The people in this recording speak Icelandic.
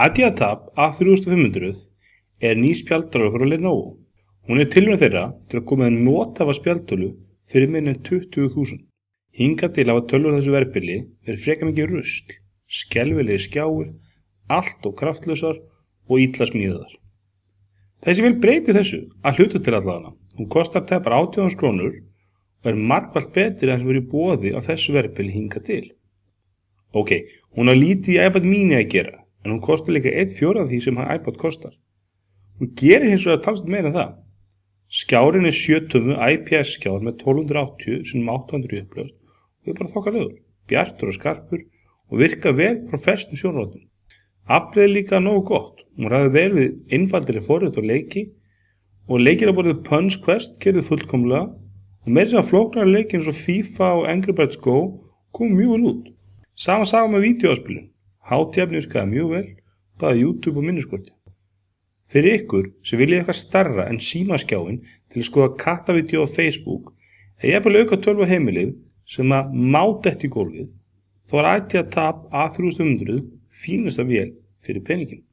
Adiatab A3500 er ný spjaldtölva frá Lenovo. Hún er tilraun þeirra til að koma með nothæfa spjaldtölu fyrir minni en 20.000. Hingað til hafa tölvur á þessu verðbili verið frekar mikið rusl, skelfilegir skjáir, allt og kraftlausar og illa smíðaðar. Þessi vel breytir þessu að hluta til allavega. Hún kostar tæpar 18.000 krónur og er margfalt betri en sem verið í boði á þessu verðbili hingað til. Ok, hún á lítið í iPad mini að gera, en hún kostar líka 1/4 af því sem iPad kostar. Hún gerir hins vegar talsvert meira en það. Skjárinn er 7 tummu IPS skjár með 1280 x 800 upplöst og er bara þokkalegur, bjartur og skarpur og virkar vel frá flestum sjónarhornum. Aflið er líka nógu gott. Hún ræður vel við einfaldari forrit og leiki og leikir á borðið Punch Quest gerðu fullkomlega og meira sem að flóknari leiki eins og FIFA og Angry Birds Go kom mjög vel út. Sama saga með vídeospilun. HT-efni virkaði mjög vel, bæði YouTube og minniskorti. Fyrir ykkur sem viljið eitthvað stærra en símaskjáin til að skoða kattavídeó á Facebook eða jafnvel auka tölvu á heimilið sem að má detta í gólfið, þá er Adiatab A3500 fínasta vél fyrir peningin.